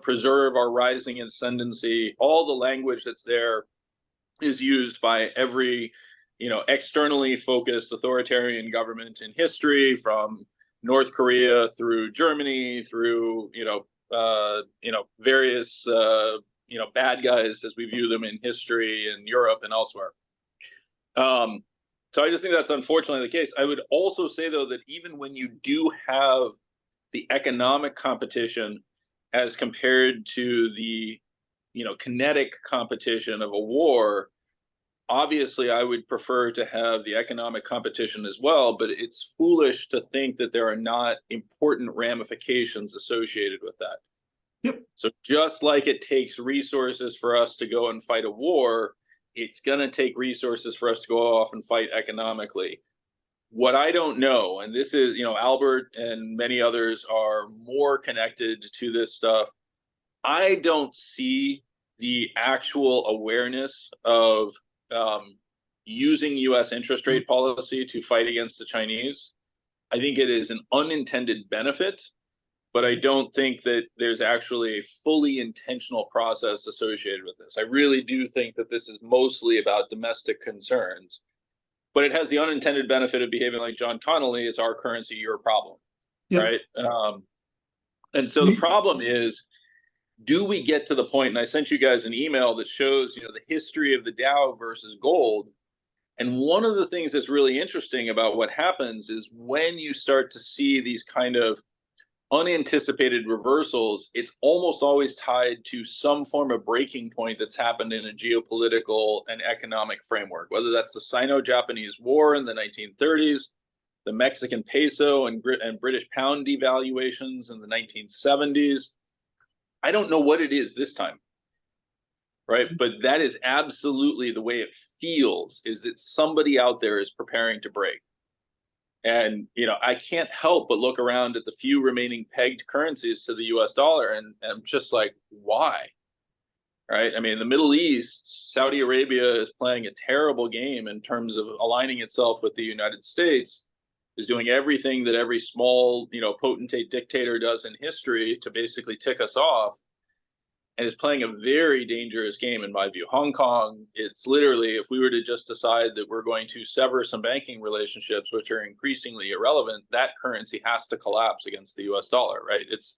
preserve our rising ascendancy. All the language that's there is used by every, externally focused authoritarian government in history, from North Korea through Germany, through, various bad guys as we view them in history in Europe and elsewhere. So I just think that's unfortunately the case. I would also say, though, that even when you do have the economic competition as compared to the, kinetic competition of a war, obviously I would prefer to have the economic competition as well, but it's foolish to think that there are not important ramifications associated with that. Yep. So just like it takes resources for us to go and fight a war, it's going to take resources for us to go off and fight economically. What I don't know, and this is, Albert and many others are more connected to this stuff. I don't see the actual awareness of using U.S. interest rate policy to fight against the Chinese. I think it is an unintended benefit, but I don't think that there's actually a fully intentional process associated with this. I really do think that this is mostly about domestic concerns, but it has the unintended benefit of behaving like John Connolly. It's our currency, your problem, right? And so the problem is, do we get to the point, and I sent you guys an email that shows, the history of the Dow versus gold. And one of the things that's really interesting about what happens is when you start to see these kind of unanticipated reversals, it's almost always tied to some form of breaking point that's happened in a geopolitical and economic framework, whether that's the Sino-Japanese War in the 1930s, the Mexican peso and British pound devaluations in the 1970s. I don't know what it is this time, right? But that is absolutely the way it feels, is that somebody out there is preparing to break. And, I can't help but look around at the few remaining pegged currencies to the US dollar, and I'm just like, why? Right? I mean, the Middle East, Saudi Arabia is playing a terrible game in terms of aligning itself with the United States, is doing everything that every small, potentate dictator does in history to basically tick us off, and is playing a very dangerous game in my view. Hong Kong, it's literally, if we were to just decide that we're going to sever some banking relationships, which are increasingly irrelevant, that currency has to collapse against the US dollar, right? It's,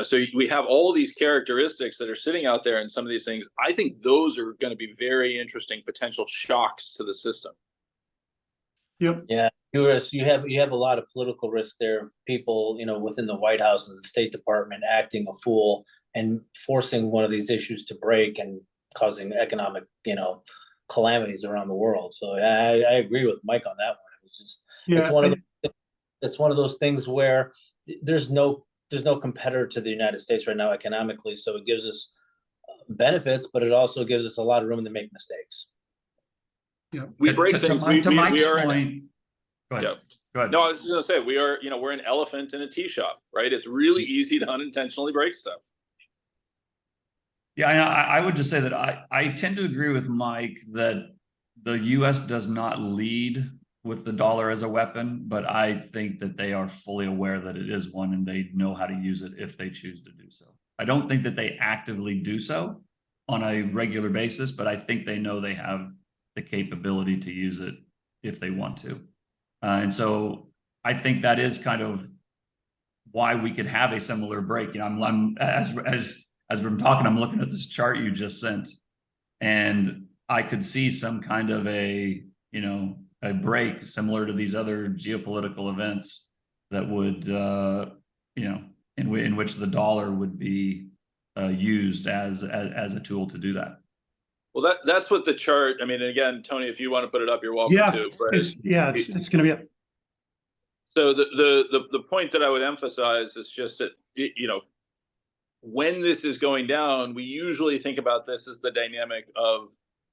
so we have all these characteristics that are sitting out there, and some of these things, I think those are going to be very interesting potential shocks to the system. Yep. Yeah, you have a lot of political risk there. People, within the White House and the State Department acting a fool and forcing one of these issues to break and causing economic, calamities around the world. So I agree with Mike on that one. It's just it's one of those things where there's no competitor to the United States right now economically. So it gives us benefits, but it also gives us a lot of room to make mistakes. Yeah, we break things. To Mike's we are point. Go ahead. Yeah. Go ahead. No, I was just going to say, we are, we're an elephant in a tea shop, right? It's really easy to unintentionally break stuff. Yeah, I would just say that I tend to agree with Mike that the U.S. does not lead with the dollar as a weapon, but I think that they are fully aware that it is one, and they know how to use it if they choose to do so. I don't think that they actively do so on a regular basis, but I think they know they have the capability to use it if they want to. And so I think that is kind of why we could have a similar break. I'm as we're talking, I'm looking at this chart you just sent, and I could see some kind of a break similar to these other geopolitical events that would, in which the dollar would be used as a tool to do that. Well, that's what the chart. I mean, again, Tony, if you want to put it up, you're welcome to. But it's going to be up. So the point that I would emphasize is just that, when this is going down, we usually think about this as the dynamic of,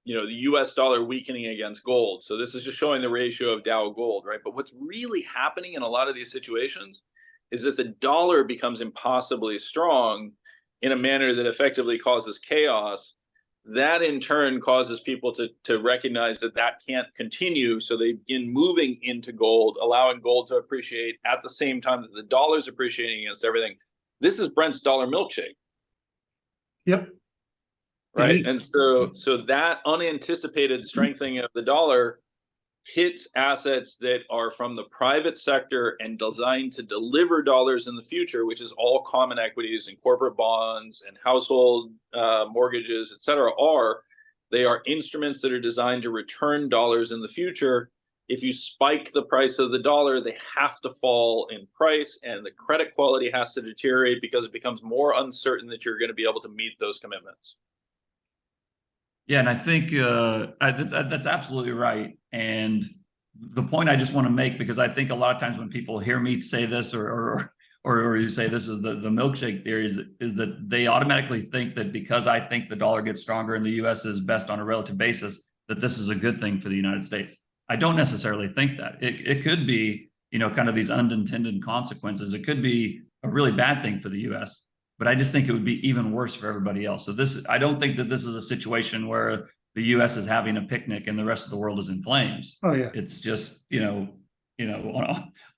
the US dollar weakening against gold. So this is just showing the ratio of Dow gold, right? But what's really happening in a lot of these situations is that the dollar becomes impossibly strong in a manner that effectively causes chaos. That in turn causes people to recognize that can't continue. So they begin moving into gold, allowing gold to appreciate at the same time that the dollar's appreciating against everything. This is Brent's dollar milkshake. Yep. Right. And so that unanticipated strengthening of the dollar hits assets that are from the private sector and designed to deliver dollars in the future, which is all common equities and corporate bonds and household mortgages, et cetera. They are instruments that are designed to return dollars in the future. if you spike the price of the dollar, they have to fall in price, and the credit quality has to deteriorate because it becomes more uncertain that you're going to be able to meet those commitments. Yeah, and I think that's absolutely right. And the point I just want to make, because I think a lot of times when people hear me say this, or you say this is the milkshake theory, is that they automatically think that because I think the dollar gets stronger and the U.S. is best on a relative basis, that this is a good thing for the United States. I don't necessarily think that. It could be, kind of these unintended consequences. It could be a really bad thing for the U.S., but I just think it would be even worse for everybody else. So I don't think that this is a situation where the U.S. is having a picnic and the rest of the world is in flames. Oh yeah. It's just, on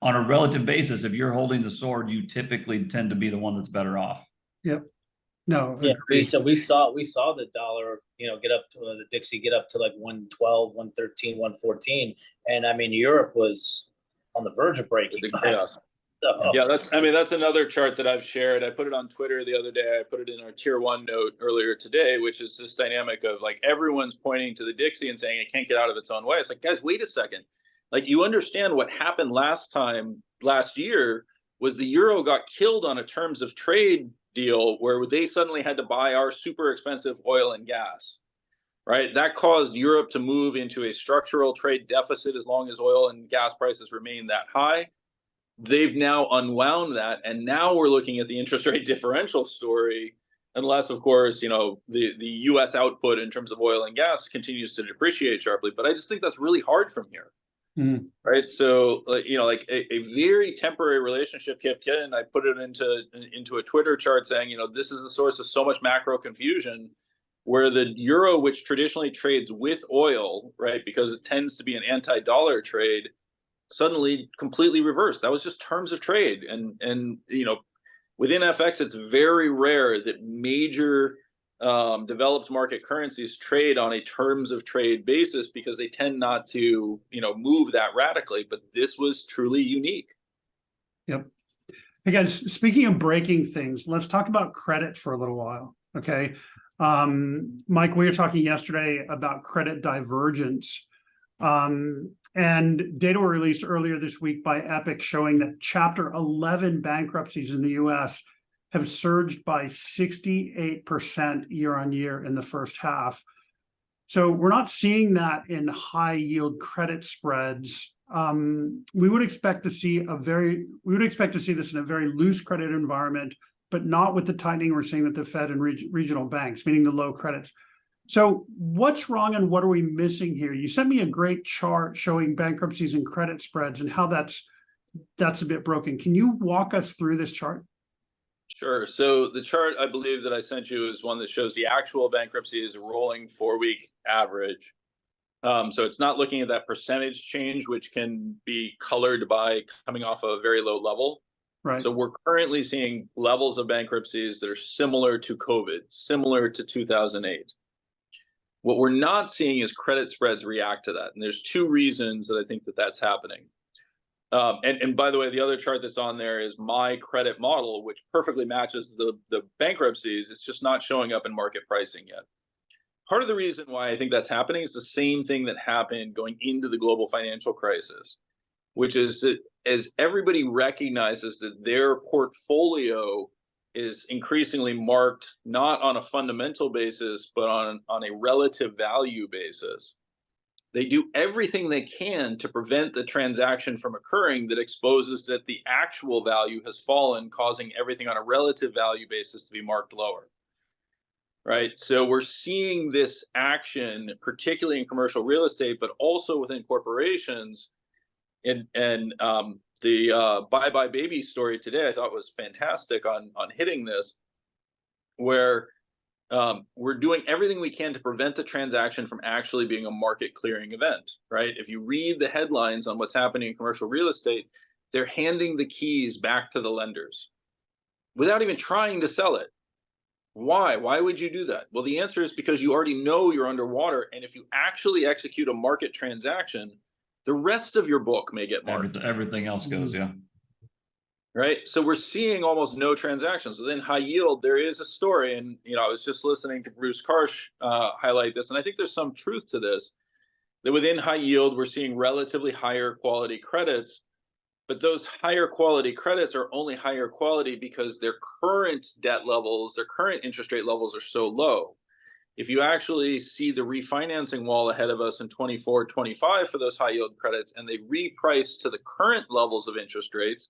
a relative basis, if you're holding the sword, you typically tend to be the one that's better off. Yep. No. Yeah. Agreed. We saw the dollar, get up to the Dixie, get up to like 112, 113, 114, and I mean Europe was on the verge of breaking. So, yeah, that's another chart that I've shared. I put it on Twitter the other day. I put it in our tier 1 note earlier today, which is this dynamic of like everyone's pointing to the Dixie and saying it can't get out of its own way. It's like, guys, wait a second. Like, you understand what happened last year was the euro got killed on a terms of trade deal where they suddenly had to buy our super expensive oil and gas, right? That caused Europe to move into a structural trade deficit as long as oil and gas prices remain that high. They've now unwound that, and now we're looking at the interest rate differential story, unless, of course, the U.S. output in terms of oil and gas continues to depreciate sharply. But I just think that's really hard from here, right? So, like a very temporary relationship kicked in. I put it into a Twitter chart saying, this is the source of so much macro confusion, where the euro, which traditionally trades with oil, right, because it tends to be an anti-dollar trade, suddenly completely reversed. That was just terms of trade. And within FX, it's very rare that major developed market currencies trade on a terms of trade basis because they tend not to, move that radically. But this was truly unique. Yep. Hey guys, speaking of breaking things, let's talk about credit for a little while. Okay. Mike, we were talking yesterday about credit divergence. And data were released earlier this week by Epic showing that Chapter 11 bankruptcies in the US have surged by 68% year on year in the first half. So we're not seeing that in high yield credit spreads. We would expect to see this in a very loose credit environment, but not with the tightening we're seeing with the Fed and regional banks, meaning the low credits. So what's wrong and what are we missing here? You sent me a great chart showing bankruptcies and credit spreads and how that's a bit broken. Can you walk us through this chart? Sure. So the chart I believe that I sent you is one that shows the actual bankruptcy is a rolling 4-week average. So it's not looking at that percentage change, which can be colored by coming off a very low level. Right. So we're currently seeing levels of bankruptcies that are similar to COVID, similar to 2008. What we're not seeing is credit spreads react to that. And there's 2 reasons that I think that that's happening. And by the way, the other chart that's on there is my credit model, which perfectly matches the bankruptcies. It's just not showing up in market pricing yet. Part of the reason why I think that's happening is the same thing that happened going into the global financial crisis, which is that as everybody recognizes that their portfolio is increasingly marked not on a fundamental basis, but on a relative value basis, they do everything they can to prevent the transaction from occurring that exposes that the actual value has fallen, causing everything on a relative value basis to be marked lower. Right. So we're seeing this action, particularly in commercial real estate, but also within corporations. And the Bye Bye Baby story today, I thought was fantastic on hitting this, where we're doing everything we can to prevent the transaction from actually being a market clearing event, right? If you read the headlines on what's happening in commercial real estate, they're handing the keys back to the lenders without even trying to sell it. Why? Why would you do that? Well, the answer is because you already know you're underwater. And if you actually execute a market transaction, the rest of your book may get marked. Everything else goes, yeah. Right. So we're seeing almost no transactions. Within high yield, there is a story. And, I was just listening to Bruce Karsh highlight this. And I think there's some truth to this, that within high yield, we're seeing relatively higher quality credits, but those higher quality credits are only higher quality because their current debt levels, their current interest rate levels are so low. If you actually see the refinancing wall ahead of us in 24, 25 for those high yield credits, and they reprice to the current levels of interest rates,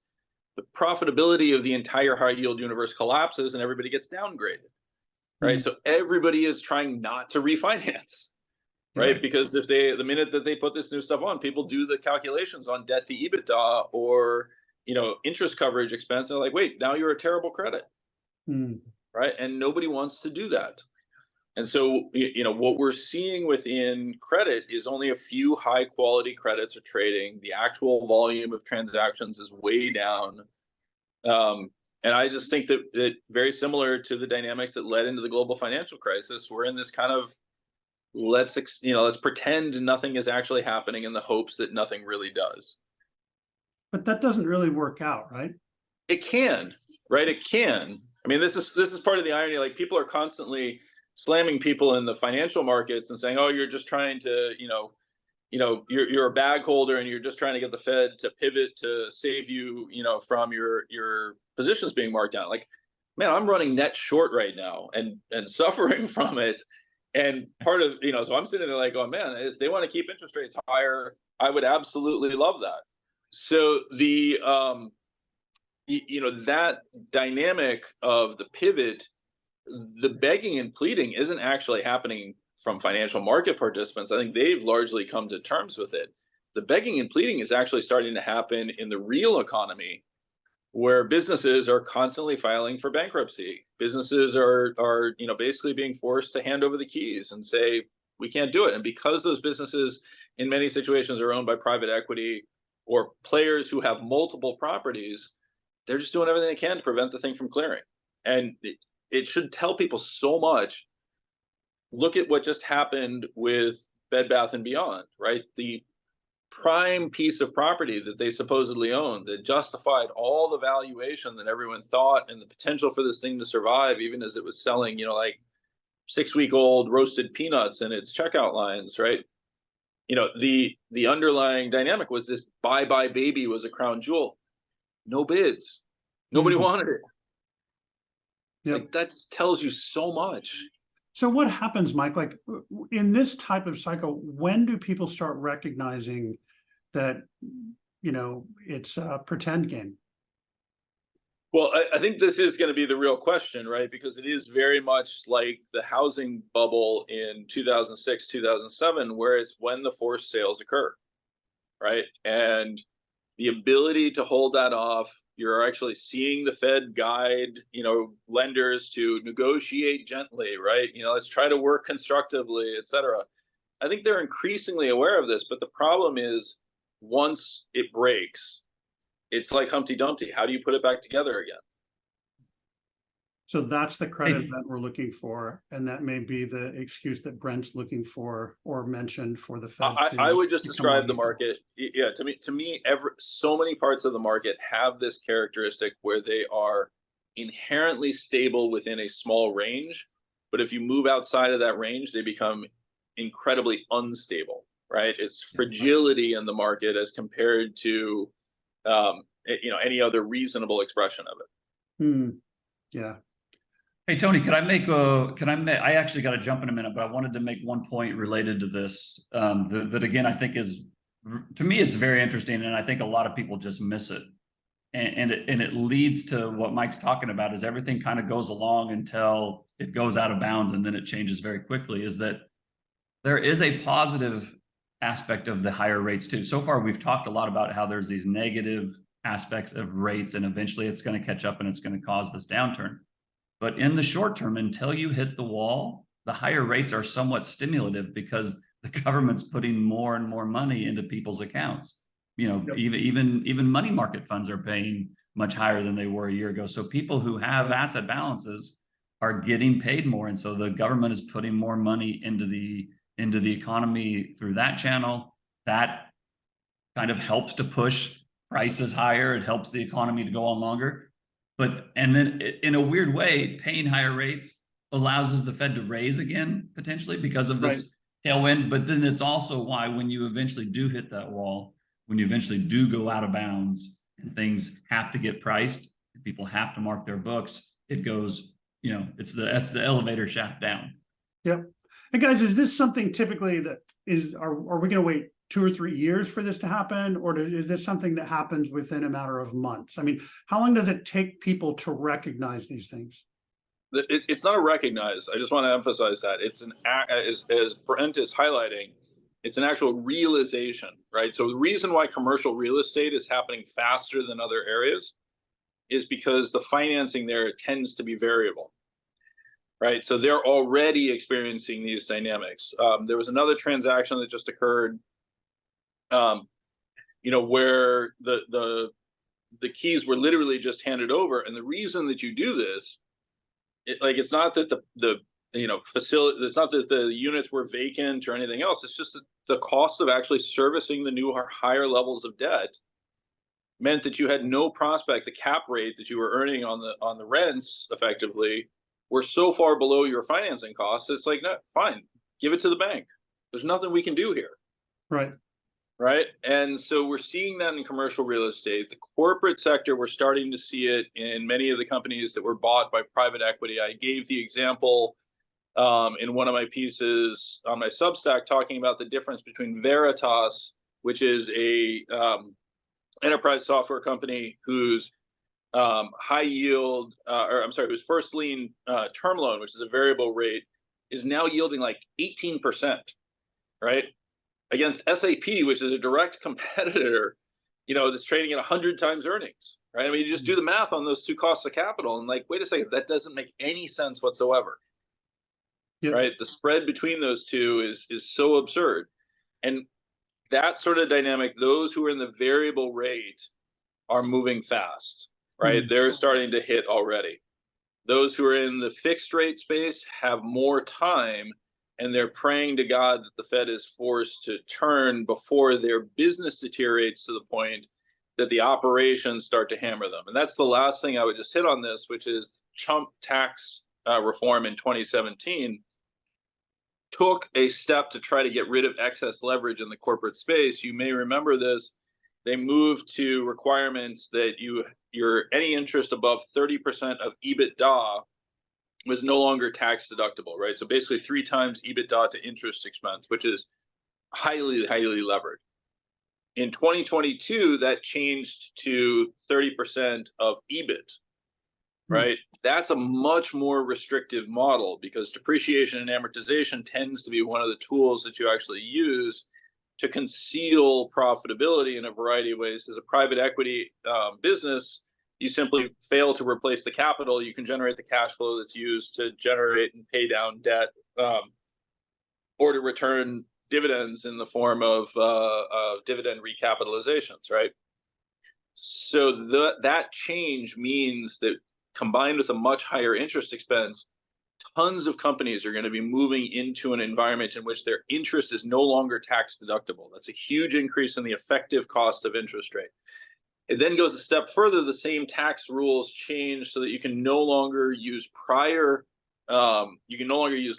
the profitability of the entire high yield universe collapses and everybody gets downgraded, right? So everybody is trying not to refinance, right? Because if the minute that they put this new stuff on, people do the calculations on debt to EBITDA or, interest coverage expense. They're like, wait, now you're a terrible credit, right? And nobody wants to do that. And so, what we're seeing within credit is only a few high quality credits are trading. The actual volume of transactions is way down. And I just think that very similar to the dynamics that led into the global financial crisis, we're in this kind of let's pretend nothing is actually happening in the hopes that nothing really does. But that doesn't really work out, right? It can, right? It can. I mean, this is part of the irony. Like, people are constantly slamming people in the financial markets and saying, "Oh, you're just trying to, you're a bag holder and you're just trying to get the Fed to pivot to save you, from your positions being marked down." Like, man, I'm running net short right now and suffering from it. And part of, so I'm sitting there like, oh man, if they want to keep interest rates higher, I would absolutely love that. So the that dynamic of the pivot, the begging and pleading isn't actually happening from financial market participants. I think they've largely come to terms with it. The begging and pleading is actually starting to happen in the real economy, where businesses are constantly filing for bankruptcy. Businesses are basically being forced to hand over the keys and say, we can't do it. And because those businesses in many situations are owned by private equity or players who have multiple properties, they're just doing everything they can to prevent the thing from clearing. And it should tell people so much. Look at what just happened with Bed Bath & Beyond, right? The prime piece of property that they supposedly owned that justified all the valuation that everyone thought and the potential for this thing to survive, even as it was selling, like 6-week-old roasted peanuts in its checkout lines, right? The underlying dynamic was this bye-bye baby was a crown jewel. No bids. Nobody wanted it. Like, that just tells you so much. So what happens, Mike, like in this type of cycle, when do people start recognizing that, it's a pretend game? Well, I think this is going to be the real question, right? Because it is very much like the housing bubble in 2006, 2007, where it's when the forced sales occur, right? And the ability to hold that off, you're actually seeing the Fed guide, lenders to negotiate gently, right? Let's try to work constructively, et cetera. I think they're increasingly aware of this, but the problem is once it breaks, it's like Humpty Dumpty. How do you put it back together again? So that's the credit event we're looking for, and that may be the excuse that Brent's looking for or mentioned for the Fed. I would just describe the market. Yeah, to me, so many parts of the market have this characteristic where they are inherently stable within a small range, but if you move outside of that range, they become incredibly unstable, right? It's fragility in the market as compared to any other reasonable expression of it. Yeah. Hey, Tony, I actually got to jump in a minute, but I wanted to make one point related to this that again, I think to me, it's very interesting. And I think a lot of people just miss it. And it leads to what Mike's talking about is everything kind of goes along until it goes out of bounds and then it changes very quickly, is that there is a positive aspect of the higher rates too. So far, we've talked a lot about how there's these negative aspects of rates and eventually it's going to catch up and it's going to cause this downturn. But in the short term, until you hit the wall, the higher rates are somewhat stimulative because the government's putting more and more money into people's accounts. Even money market funds are paying much higher than they were a year ago. So people who have asset balances are getting paid more. And so the government is putting more money into the economy through that channel. That kind of helps to push prices higher. It helps the economy to go on longer. And then in a weird way, paying higher rates allows the Fed to raise again, potentially, because of this tailwind. But then it's also why when you eventually do hit that wall, when you eventually do go out of bounds and things have to get priced, and people have to mark their books, it goes, that's the elevator shaft down. Yep. And guys, is this something typically that are we going to wait 2 or 3 years for this to happen? Or is this something that happens within a matter of months? I mean, how long does it take people to recognize these things? It's not a recognize. I just want to emphasize that it's as Brent is highlighting, it's an actual realization, right? So the reason why commercial real estate is happening faster than other areas is because the financing there tends to be variable, right? So they're already experiencing these dynamics. There was another transaction that just occurred, where the keys were literally just handed over, and the reason that you do this, it's not that facility, it's not that the units were vacant or anything else. It's just that the cost of actually servicing the new or higher levels of debt meant that you had no prospect. The cap rate that you were earning on the rents effectively were so far below your financing costs. It's like, no, fine, give it to the bank. There's nothing we can do here. Right. And so we're seeing that in commercial real estate. The corporate sector, we're starting to see it in many of the companies that were bought by private equity. I gave the example in one of my pieces on my Substack talking about the difference between Veritas, which is a enterprise software company whose high yield, whose first lien term loan, which is a variable rate, is now yielding like 18%, right? Against SAP, which is a direct competitor, that's trading at 100 times earnings, right? I mean, you just do the math on those two costs of capital and like, wait a second, that doesn't make any sense whatsoever. Yep. Right? The spread between those two is so absurd. And that sort of dynamic, those who are in the variable rate are moving fast, right? They're starting to hit already. Those who are in the fixed rate space have more time, and they're praying to God that the Fed is forced to turn before their business deteriorates to the point that the operations start to hammer them. And that's the last thing I would just hit on this, which is chump tax reform in 2017 took a step to try to get rid of excess leverage in the corporate space. You may remember this. They moved to requirements that your any interest above 30% of EBITDA was no longer tax deductible, right? So basically 3 times EBITDA to interest expense, which is highly, highly levered. In 2022, that changed to 30% of EBIT, right? That's a much more restrictive model because depreciation and amortization tends to be one of the tools that you actually use to conceal profitability in a variety of ways. As a private equity business, you simply fail to replace the capital, you can generate the cash flow that's used to generate and pay down debt, or to return dividends in the form of dividend recapitalizations, right? So that change means that combined with a much higher interest expense, tons of companies are going to be moving into an environment in which their interest is no longer tax deductible. That's a huge increase in the effective cost of interest rate. It then goes a step further. The same tax rules change so that you can no longer use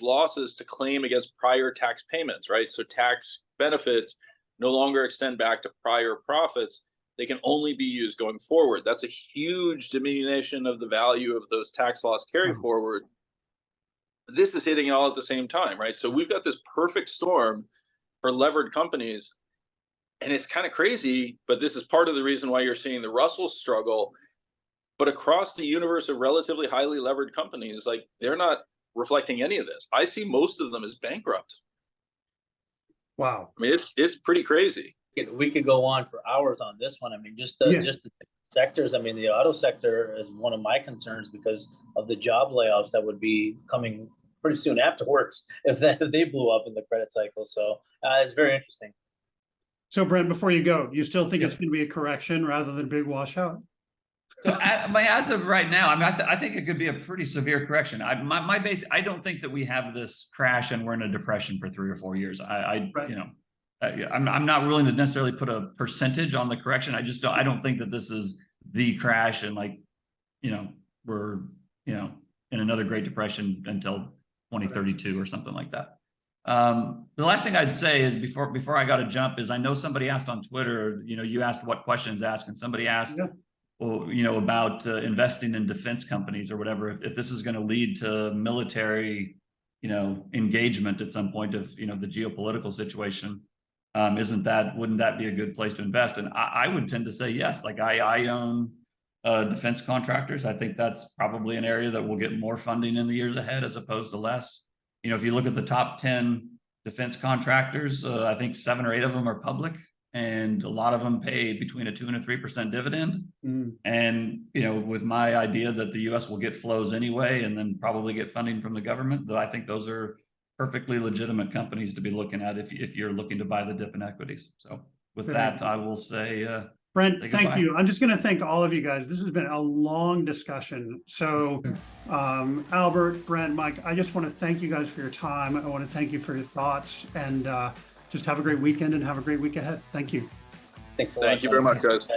losses to claim against prior tax payments, right? So tax benefits no longer extend back to prior profits. They can only be used going forward. That's a huge diminution of the value of those tax loss carry forward. This is hitting all at the same time, right? So we've got this perfect storm for levered companies. And it's kind of crazy, but this is part of the reason why you're seeing the Russell struggle. But across the universe of relatively highly levered companies, like they're not reflecting any of this. I see most of them as bankrupt. Wow. I mean, it's pretty crazy. We could go on for hours on this one. I mean, just the sectors. I mean, the auto sector is one of my concerns because of the job layoffs that would be coming pretty soon afterwards if they blew up in the credit cycle. So it's very interesting. So, Brent, before you go, you still think it's going to be a correction rather than a big washout? So, as of right now, I mean, I think it could be a pretty severe correction. My base, I don't think that we have this crash and we're in a depression for 3 or 4 years. I'm not willing to necessarily put a percentage on the correction. I don't think that this is the crash and we're in another Great Depression until 2032 or something like that. The last thing I'd say is before I got to jump is I know somebody asked on Twitter, you asked what questions asked, and somebody asked, well, about investing in defense companies or whatever, if this is going to lead to military, engagement at some point of, the geopolitical situation. Wouldn't that be a good place to invest? And I would tend to say yes. Like I own defense contractors. I think that's probably an area that will get more funding in the years ahead as opposed to less. If you look at the top 10 defense contractors, I think 7 or 8 of them are public, and a lot of them pay between a 2% and a 3% dividend. And, with my idea that the US will get flows anyway, and then probably get funding from the government, that I think those are perfectly legitimate companies to be looking at if you're looking to buy the dip in equities. So with that, I will say, Brent, thank you. I'm just going to thank all of you guys. This has been a long discussion. So Albert, Brent, Mike, I just want to thank you guys for your time. I want to thank you for your thoughts, and just have a great weekend and have a great week ahead. Thank you. Thanks a lot. Thank you very much, guys.